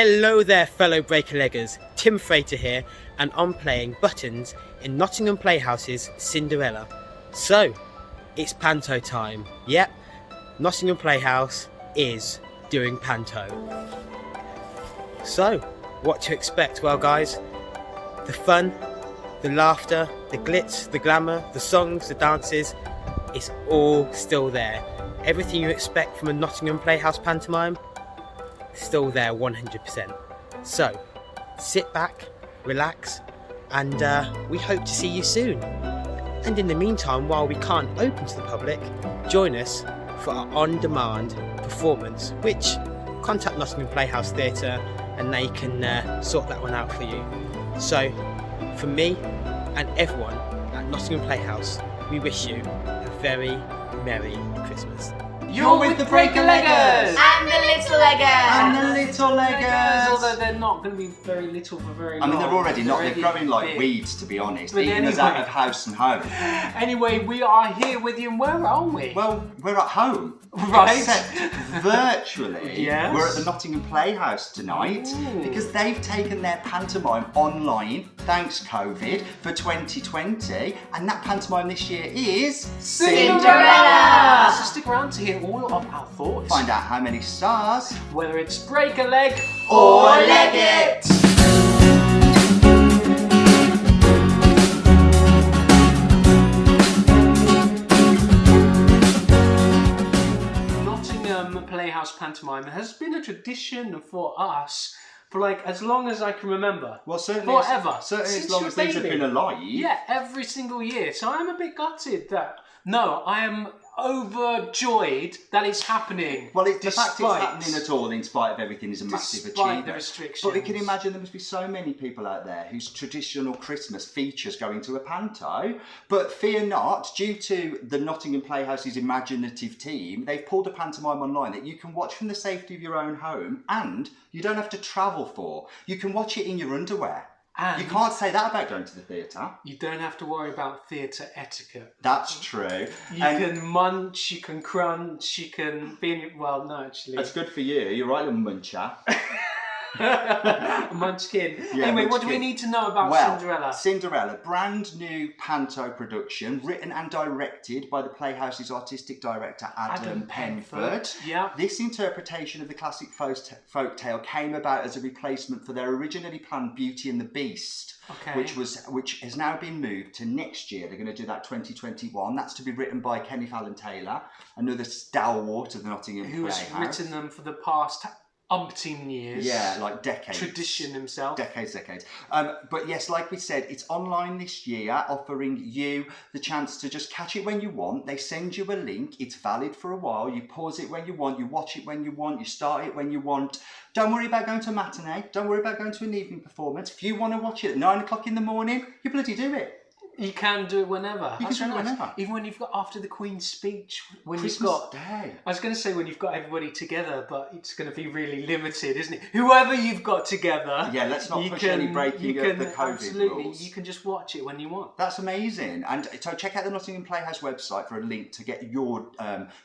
Hello there fellow breaker-leggers, Tim Frater here, and I'm playing Buttons in Nottingham Playhouse's Cinderella. So, it's Panto time. Yep, Nottingham Playhouse is doing Panto. So, what to expect? Well guys, the fun, the laughter, the glitz, the glamour, the songs, the dances, it's all still there. Everything you expect from a Nottingham Playhouse pantomime, still there 100%. So sit back, relax, and we hope to see you soon. And in the meantime, while we can't open to the public, join us for our on-demand performance, which contact Nottingham Playhouse Theatre and they can sort that one out for you. So for me and everyone at Nottingham Playhouse, we wish you a very Merry Christmas. You're with the breaker-leggers! And the little leggers! And the little leggers! Although they're not going to be very little for very long. I mean, they're already not. They're growing like weeds, to be honest. But Eating us out of house and home. Anyway, we are here with you, and where are we? Well, we're at home. Right. Except virtually. Yes. We're at the Nottingham Playhouse tonight because they've taken their pantomime online, thanks COVID, for 2020. And that pantomime this year is Cinderella! So stick around to hear all of our thoughts. Find out how many stars. Whether it's break a leg Or leg it! Nottingham Playhouse pantomime has been a tradition for us for like as long as I can remember. Well, certainly forever. Certainly Since as long you're as these have baby. been alive. Yeah, every single year. So I'm a bit gutted that I am overjoyed that it's happening. Well, the fact it's despite- happening at all, in spite of everything, is a massive despite achievement. the restrictions. But we can imagine there must be so many people out there whose traditional Christmas features going to a panto. But fear not, due to the Nottingham Playhouse's imaginative team, they've pulled a pantomime online that you can watch from the safety of your own home, and you don't have to travel for. You can watch it in your underwear. And you can't say that about going to the theatre. you don't have to worry about theatre etiquette. That's true. You can munch, you can crunch, you can be in your... Well, no, actually. That's good for you. You're right, little muncher. Munchkin. Yeah, anyway, what do we Munchkin. need to know about Well, Cinderella? Cinderella, brand new panto production, written and directed by the Playhouse's artistic director Adam Penford. Yeah. This interpretation of the classic folk tale came about as a replacement for their originally planned Beauty and the Beast, Okay. which has now been moved to next year. They're going to do that 2021. That's to be written by Kenneth Allen Taylor, another stalwart of the Nottingham Who has Playhouse. written them for the past umpteen years. Yeah, like decades. Tradition himself. Decades. But yes, like we said, it's online this year, offering you the chance to just catch it when you want. They send you a link. It's valid for a while. You pause it when you want. You watch it when you want. You start it when you want. Don't worry about going to a matinee. Don't worry about going to an evening performance. If you want to watch it at 9 o'clock in the morning, you bloody do it. You can do it whenever. You can do it whenever. Even when you've got after the Queen's speech, when Christmas you've got. Day. I was going to say when you've got everybody together, but it's going to be really limited, isn't it? Whoever you've got together. Yeah, let's not push any breaking of the COVID absolutely, rules. you can just watch it when you want. That's amazing. And so check out the Nottingham Playhouse website for a link to get your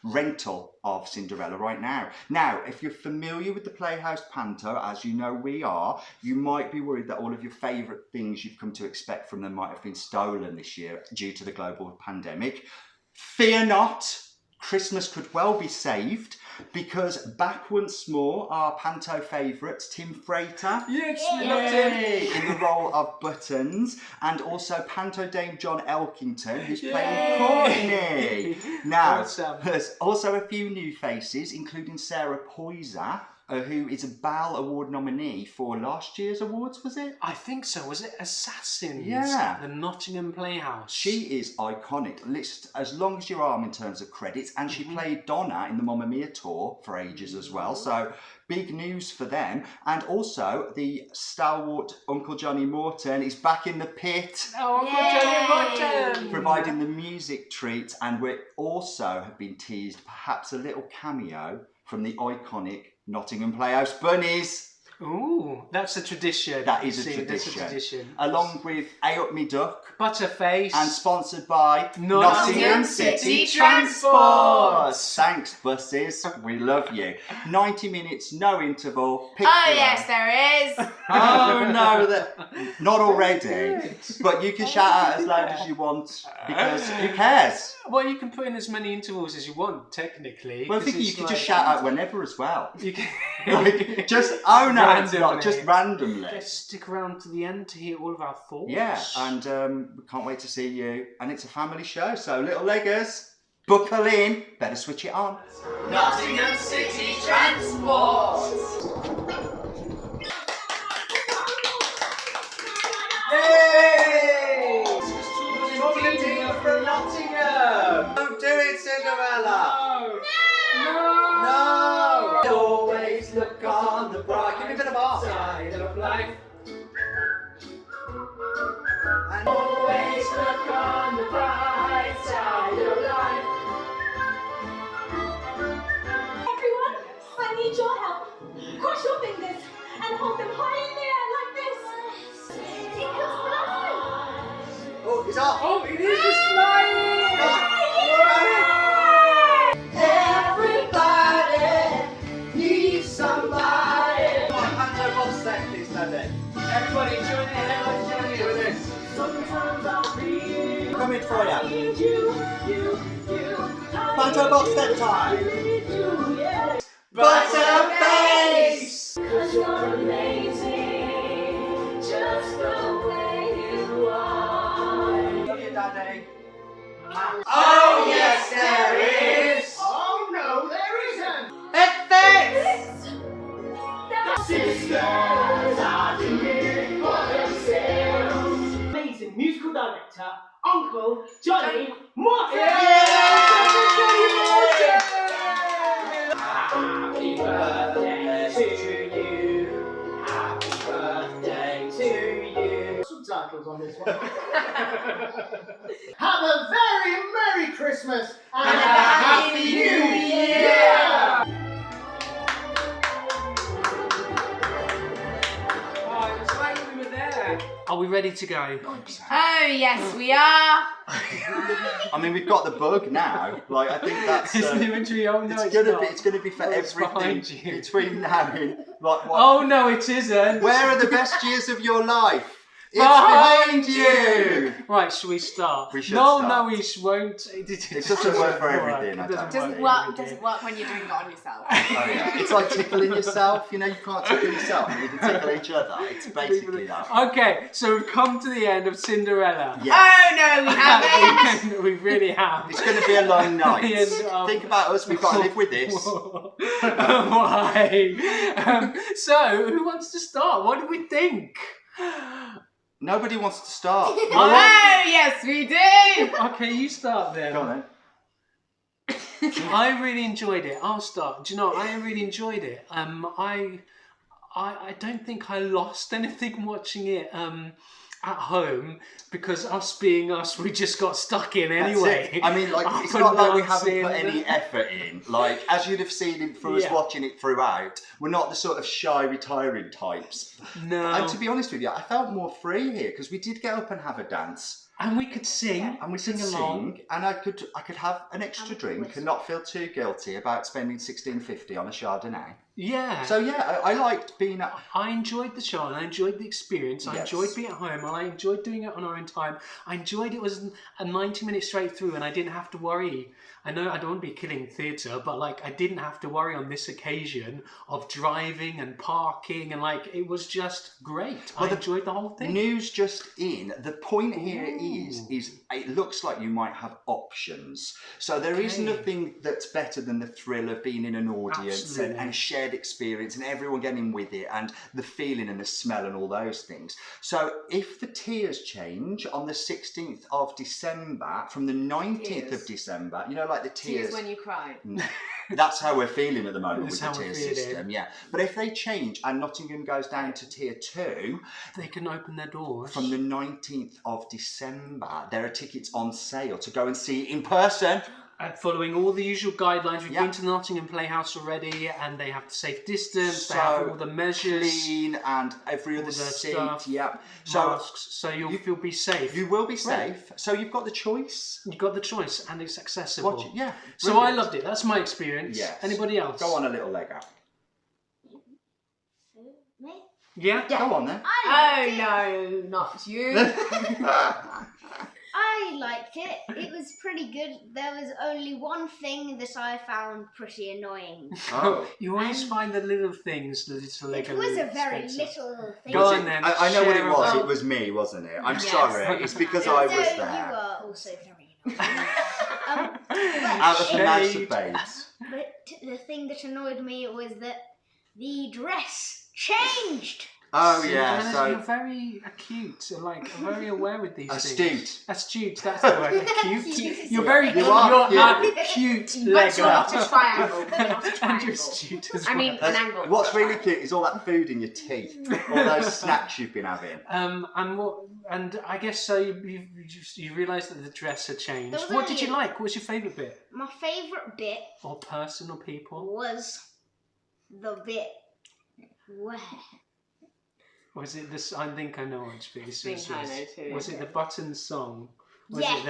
rental of Cinderella right now. Now, if you're familiar with the Playhouse Panto, as you know we are, you might be worried that all of your favourite things you've come to expect from them might have been stolen this year due to the global pandemic. Fear not. Christmas could well be saved, because back once more our panto favourites, Tim Frater. Yes, we loved him. In the role of Buttons, and also Panto Dame John Elkington, who's playing Courtney. Now, Awesome. there's also a few new faces, including Sarah Poyser, who is a BAL Award nominee for last year's awards, was it? I think so. Was it Assassins? Yeah. The Nottingham Playhouse. She is iconic. List as long as your arm in terms of credits, and she played Donna in the Mamma Mia tour for ages as well. So big news for them. And also the stalwart Uncle Johnny Morton is back in the pit, Oh, Uncle Johnny Morton! providing the music treat. And we also have been teased perhaps a little cameo from the iconic Nottingham Playhouse Bunnies. Ooh, that's a tradition. That is a See, tradition. That's a tradition. Along with A Up Me Duck. Butterface. And sponsored by Nottingham City Transport. Thanks, buses. We love you. 90 minutes, no interval. Pick Oh your yes, own. there is. Oh no, not already. But you can shout out as loud as you want because who cares? Well, you can put in as many intervals as you want, technically. Well, I think you could just shout out whenever as well. You can Like, just it's not just randomly. Just stick around to the end to hear all of our thoughts. Yeah, and we can't wait to see you. And it's a family show, so little leggers, buckle in. Better switch it on. Nottingham City Transport. Yay! Talking from Nottingham. Don't do it, Cinderella. No. Always look on the bright. Give me a bit of art. Side of life. And Always look on the bright side of life. Everyone, I need your help. Cross your fingers and hold them high in the air like this. It can fly. oh, it's off. Oh, it is just flying! Everybody needs somebody. Come on, Panto box set, please, Daddy. Everybody join in, everybody join in with this. Sometimes I'll be Coming for you. need you. Panto box set time. Yeah. Butterface. 'Cause you're amazing, just the way you are. Love you, Daddy. Oh yes, there is. Oh no, there isn't. Sisters are doing it for themselves. Amazing musical director, Uncle Johnny Morton. Happy birthday to you. Happy birthday to you. Subtitles on this one. Have a very Merry Christmas and a Happy New Year. Oh, it was like we were there. Are we ready to go? Oh yes, we are. I mean, we've got the bug now. Like, I think that's. It's the imagery. Oh no, It's gonna be for Oh, it's everything behind you. between now and like what? Oh no, it isn't. Where are the best years of your life? It's Behind behind you. Right, shall we start? We should no, start. no, we won't. It doesn't work for everything, I don't Doesn't think. work when you're doing it on yourself. Oh yeah, it's like tickling yourself. You know, you can't tickle yourself, and you can tickle each other. It's basically that. Okay, so we've come to the end of Cinderella. Yeah. Oh no, we haven't. We really have. It's going to be a long night. The end of- Think about us. We've got to live with this. Why? So, who wants to start? What do we think? Nobody wants to start. Oh yes, we do. Okay, you start then. Go on then. I really enjoyed it. I'll start. Do you know, I really enjoyed it. I don't think I lost anything watching it at home because us being us, we just got stuck in anyway. That's it. I mean, like, Up it's and not like we haven't dancing. put any effort in. Like, as you'd have seen it through us Yeah. watching it throughout, we're not the sort of shy, retiring types. No. And to be honest with you, I felt more free here because we did get up and have a dance. And we could sing. And we could along. sing, and I could have an extra drink and not feel too guilty about spending $16.50 on a Chardonnay. Yeah. So yeah, I liked being at. I enjoyed the show and I enjoyed the experience. I Yes. enjoyed being at home and I enjoyed doing it on our own time. I enjoyed it was a 90 minutes straight through and I didn't have to worry. I know I don't want to be killing theatre, but like I didn't have to worry on this occasion of driving and parking and like it was just great. Well, I enjoyed the whole thing. News just in. The point here is it looks like you might have options. So there is Okay. nothing that's better than the thrill of being in an audience Absolutely. and shared experience and everyone getting with it and the feeling and the smell and all those things. So if the tiers change on the 16th of December from the 19th of December, you know, like the tiers. Tears when you cry. That's how we're feeling at the moment That's with the how we're tier feeling. system, yeah. But if they change and Nottingham goes down to tier 2, They can open their doors. from the 19th of December, there are tickets on sale to go and see it in person. Following all the usual guidelines. We've Yeah. been to the Nottingham Playhouse already, and they have the safe distance. They So have all the measures, clean and every all other the seat. stuff, Yeah. So masks, so you'll be safe. you will be safe. So you've got the choice. You've got the choice, and it's accessible. Yeah. So I brilliant. loved it. That's my experience. Yes. Anybody else? Go on a little leg out. Me? Yeah. Go on then. Oh no, not you. I liked it. It was pretty good. There was only one thing that I found pretty annoying. Oh. You always find the little things, the little It Lego was a very Spencer. little thing. Go on then. I know what it share was. about- It was me, wasn't it? I'm Yes. sorry. It's because I was So you there. were also very annoying. Out of the mouths Shade. of babes. But the thing that annoyed me was that the dress changed. Oh See, yeah. Janice, So you're very acute, like very aware with these things. astute. Astute, that's the word. Acute. Yes. You're very You are you're cute. But Lego. you're not a triangle. But you're not a And triangle. you're astute as I well. mean, an That's- angle. What's really cute is all that food in your teeth, all those snacks you've been having. And I guess so. You realised that the dress had changed. There was What did only- you like? What was your favourite bit? My favourite bit Or person or people? was the bit where Was it this? I think I know which bit this think is. I know too. Was it the Button song? Was Yes. it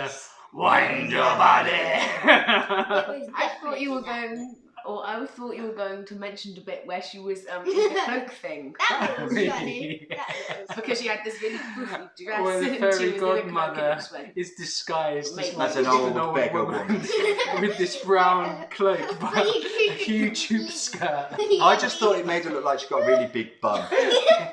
the Wind Your Body? it was I thought you were definitely going, or I thought you were going to mention the bit where she was in the cloak thing. that was Really? funny. That was Because she had this really poofy dress Where the and she Fairy was in a cloak and Godmother it just went, is disguised As like an just old beggar woman. with this brown cloak but a Really huge hoop skirt. I just thought it made her look like she got a really big bum.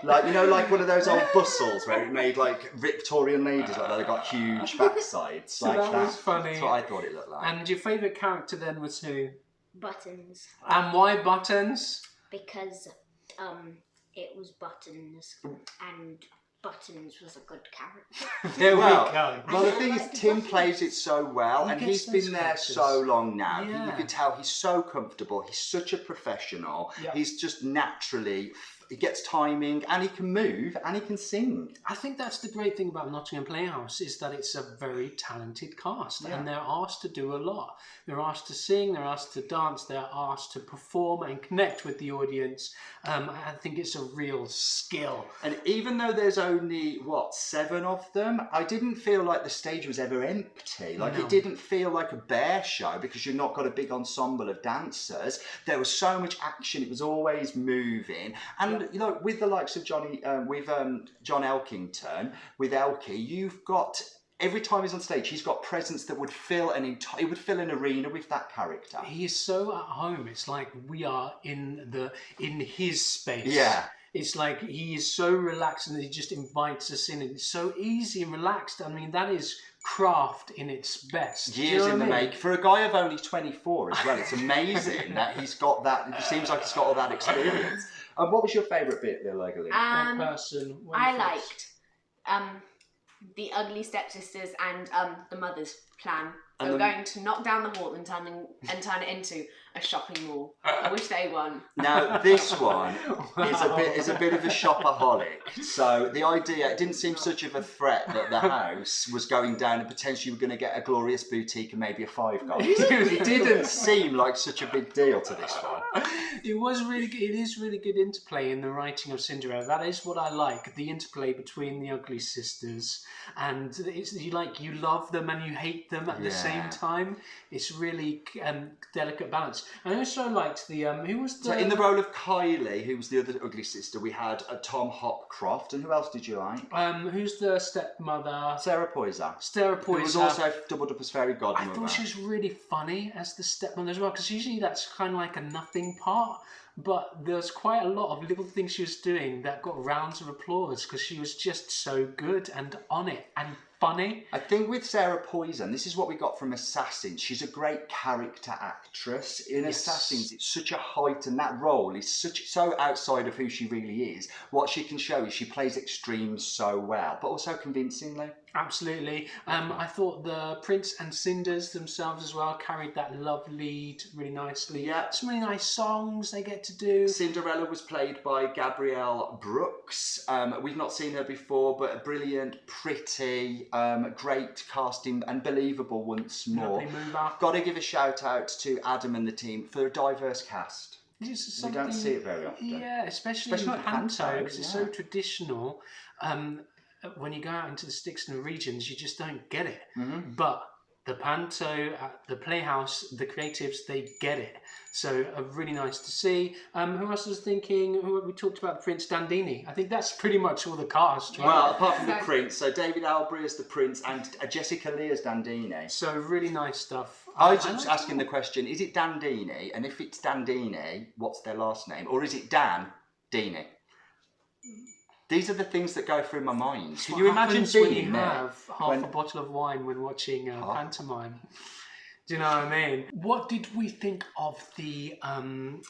Like, you know, like one of those old bustles where it made like Victorian ladies like that. They got huge backsides. So like that was funny. That's what I thought it looked like. And your favourite character then was who? Buttons, And why Buttons? because it was Buttons and Buttons was a good character. There Well, we go. Well, the thing is, Tim plays it so well, He and gets he's been those there characters. so long now. Yeah. You can tell he's so comfortable. He's such a professional. Yeah. He's just naturally, he gets timing, and he can move, and he can sing. I think that's the great thing about Nottingham Playhouse is that it's a very talented cast and they're asked to do a lot. They're asked to sing, they're asked to dance, they're asked to perform and connect with the audience. I think it's a real skill. And even though there's only, 7 of them, I didn't feel like the stage was ever empty. Like, No. it didn't feel like a bare show because you've not got a big ensemble of dancers. There was so much action, it was always moving. And, you know, with the likes of John Elkington, with Elkie, you've got... Every time he's on stage, he's got presence that would fill an arena with that character. He is so at home. It's like we are in his space. Yeah. It's like he is so relaxed and he just invites us in. And it's so easy and relaxed. I mean, that is craft in its best. Do you Years know in the what I mean? make. For a guy of only 24 as well, it's amazing that he's got that. It seems like he's got all that experience. What was your favourite bit, Lil Legally? One person. one I voice. liked the Ugly Stepsisters and the Mother's plan. They And were the- going to knock down the wall and turn it into a shopping mall. I wish they won. Now this one Wow. is a bit of a shopaholic. So the idea, it didn't seem such of a threat that the house was going down and potentially you were going to get a glorious boutique and maybe a Five Guys. It didn't seem like such a big deal to this one. It was really good. It is really good interplay in the writing of Cinderella. That is what I like, the interplay between the Ugly Sisters, and it's you love them and you hate them at the same time. It's really delicate balance. I also liked the who was the So in the role of Kylie, who was the other ugly sister, we had Tom Hopcroft, and who else did you like? who's the stepmother? Sarah Poyser. Sarah Who was Poyser. also doubled up as Fairy I Godmother. thought she was really funny as the stepmother as well, because usually that's kind of like a nothing part, but there's quite a lot of little things she was doing that got rounds of applause because she was just so good and on it and funny. I think with Sarah Poison, this is what we got from Assassins. She's a great character actress. In Yes. Assassins, it's such a height, and that role is so outside of who she really is. What she can show is she plays extremes so well, but also convincingly. Absolutely. I thought the Prince and Cinders themselves as well carried that love lead really nicely. Yeah. Some really nice songs. They get get to do? Cinderella was played by Gabrielle Brooks. We've not seen her before, but brilliant, pretty, great casting and believable once more. Lovely mover. Got to give a shout out to Adam and the team for a diverse cast. This is We don't see it very often. Yeah, especially in not Panto, because it's so yeah. traditional. When you go out into the sticks and the regions, you just don't get it. Mm-hmm. But the Panto, the Playhouse, the creatives, they get it. So really nice to see. Who else was thinking? We talked about Prince Dandini. I think that's pretty much all the cast. Right? Well, apart from the Prince, so David Albury as the Prince and Jessica Lee as Dandini. So really nice stuff. I was just asking the question, is it Dandini? And if it's Dandini, what's their last name? Or is it Dan Dini? These are the things that go through my mind. Can you imagine when being you there? have half a bottle of wine when watching pantomime? Do you know what I mean? What did we think of the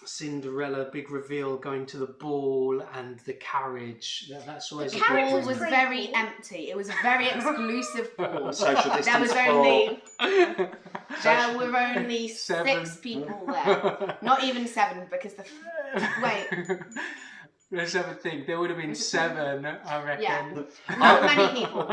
Cinderella big reveal going to the ball and the carriage? That's always The a good carriage thing. was very empty. It was a very exclusive ball. Social distance There was only there were only 6 people there. Not even 7 because wait. Let's have a think. There would have been 7, I reckon. Yeah. Not many people.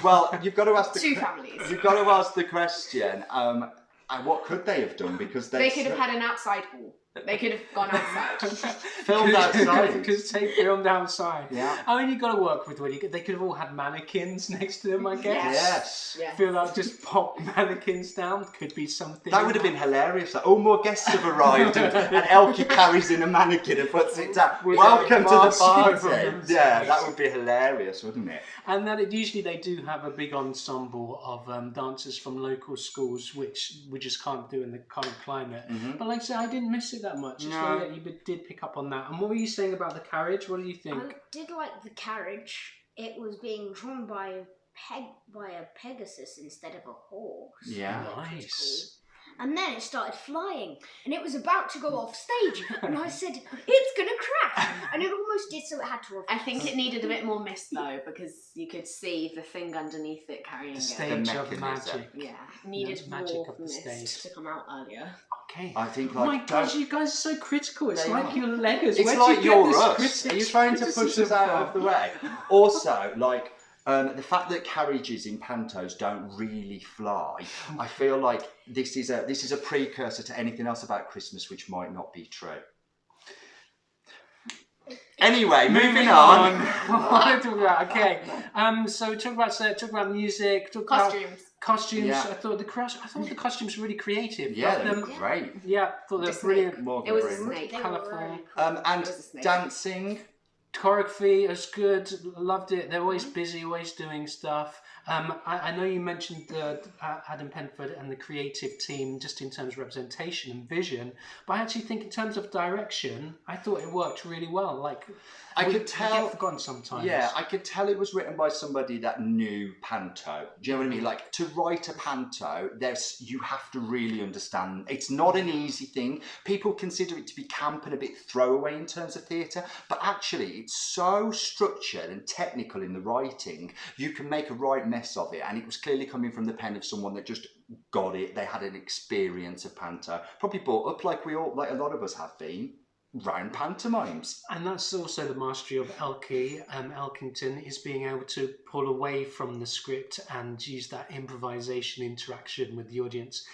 Well, you've got to ask the 2 families. You've got to ask the question. And what could they have done? Because They could have had an outside hall. They could have gone outside. filmed outside. Because they filmed outside. Yeah. I mean, you've got to work with they could have all had mannequins next to them, I guess. Yes. Yeah. Feel like just pop mannequins down could be something. That would have been hilarious. Like, oh, more guests have arrived, and Elkie carries in a mannequin and puts it down. With Welcome to the masks party. over them. Yeah, that would be hilarious, wouldn't it? And that usually they do have a big ensemble of dancers from local schools, which we just can't do in the current climate. Mm-hmm. But like I said, I didn't miss it that much. So yeah, you did pick up on that. And what were you saying about the carriage? What do you think? I did like the carriage. It was being drawn by a Pegasus instead of a horse. Yeah. Nice. And then it started flying, and it was about to go off stage, and I said, "It's gonna crash!" And it almost did, so it had to reverse. I think it needed a bit more mist though, because you could see the thing underneath it carrying The it. stage of mechanism. magic. Yeah, needed magic more of the mist stage. to come out earlier. Okay. I think Oh like. my gosh, you guys are so critical. It's They like are. your Legos. It's Where'd like you get you're this us. Are you trying to push us out of the way? Also, like. The fact that carriages in pantos don't really fly, I feel like this is a precursor to anything else about Christmas which might not be true. Anyway, moving on. What are we talking about? Okay. So talk about music. Talk Costumes. about costumes. Yeah. I thought the costumes were really creative. Yeah, But, they're great. Yeah, thought they're The brilliant. snake. More It was a brilliant. snake. They were Colourful. really cool. And It was a snake. dancing. Choreography is good. Loved it. They're always busy, always doing stuff. I know you mentioned Adam Penford and the creative team just in terms of representation and vision, but I actually think in terms of direction, I thought it worked really well. Like I we could tell. get forgotten sometimes. Yeah, I could tell it was written by somebody that knew panto. Do you know what I mean? Like, to write a panto, you have to really understand. It's not an easy thing. People consider it to be camp and a bit throwaway in terms of theatre, but actually it's so structured and technical in the writing, you can make a right mess of it. And it was clearly coming from the pen of someone that just got it. They had an experience of panto, probably brought up like a lot of us have been, round pantomimes. And that's also the mastery of Elkington, is being able to pull away from the script and use that improvisation interaction with the audience.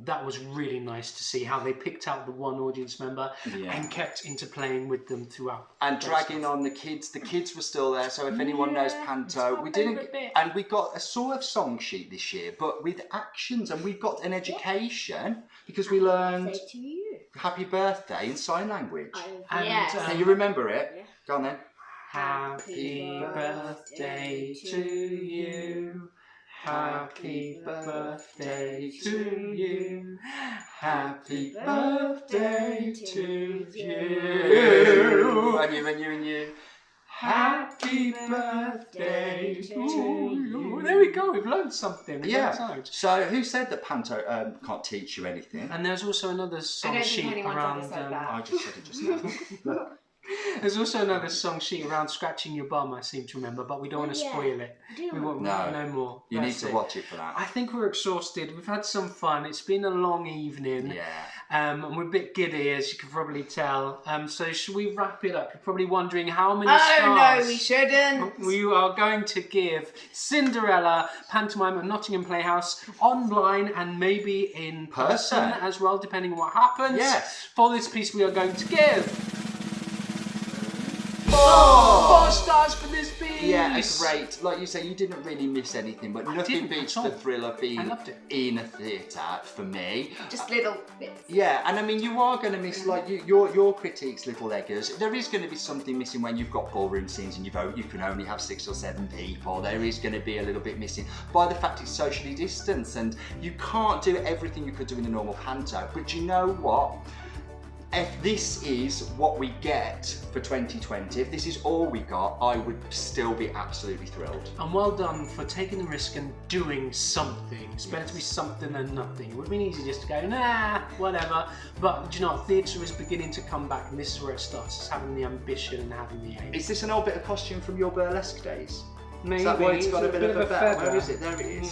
That was really nice to see how they picked out the one audience member and kept interplaying with them throughout. And dragging on the kids. The kids were still there, so if anyone knows panto, we didn't, and we got a sort of song sheet this year, but with actions, and we got an education because we learned Say to you. happy birthday in sign language. And, Yes. Can you remember it? Yeah. Go on then. Happy birthday to you. Happy birthday to you. Happy birthday to you. And you. Happy birthday to you. There we go. We've learned something. Yeah. So who said that panto can't teach you anything? And there's also another I song don't sheet think anyone's around. ever said that. I just said it just now. There's also another song sheet around scratching your bum, I seem to remember, but we don't want to spoil it. We want no more. You need to watch it for that. I think we're exhausted. We've had some fun. It's been a long evening. Yeah. And we're a bit giddy, as you can probably tell. So should we wrap it up? You're probably wondering how many stars... Oh, no, we shouldn't. We are going to give Cinderella pantomime at Nottingham Playhouse online and maybe in person as well, depending on what happens. Yes. For this piece, we are going to give 4 stars for this piece. Yeah, it's great. Like you say, you didn't really miss anything, but nothing beats the thrill of being in a theatre for me. Just little bits. Yeah, and I mean, you are going to miss, like, your critiques, little eggers. There is going to be something missing when you've got ballroom scenes and you can only have 6 or 7 people. There is going to be a little bit missing by the fact it's socially distanced, and you can't do everything you could do in a normal panto. But you know what? If this is what we get for 2020, if this is all we got, I would still be absolutely thrilled. And well done for taking the risk and doing something. It's better to be something than nothing. It would have been easy just to go, nah, whatever. But do you know what? Theatre is beginning to come back, and this is where it starts. It's having the ambition and having the aim. Is this an old bit of costume from your burlesque days? Maybe. Is that why it's got a bit of a feather? feather? Where is it? There it is.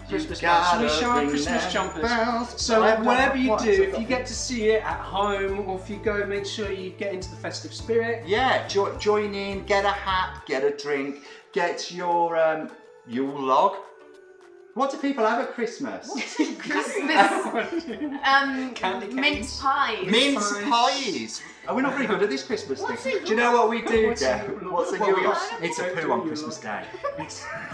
Christmas bells. Shall we show our Christmas jumpers? So whatever you do, if you get to see it at home, or if you go, make sure you get into the festive spirit. Yeah, join in, get a hat, get a drink, get your Yule log. What do people have at Christmas? Christmas. Mince pies. Mince pies. Are we not very good at this Christmas thing? Do you know what we do, Deb? What's a Yule log? It's a poo on Christmas Day.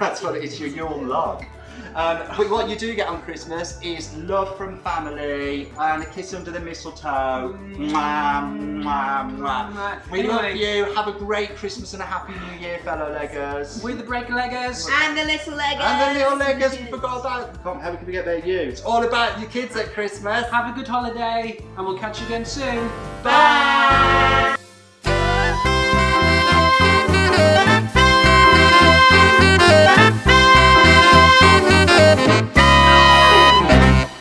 That's what it is, your Yule log. But what you do get on Christmas is love from family and a kiss under the mistletoe. Mwah, mwah, mwah. We love you. Have a great Christmas and a happy New Year, fellow leggers. We're the break leggers. And the little leggers. And the little leggers. We forgot about. How can we get their you? It's all about your kids at Christmas. Have a good holiday, and we'll catch you again soon. Bye.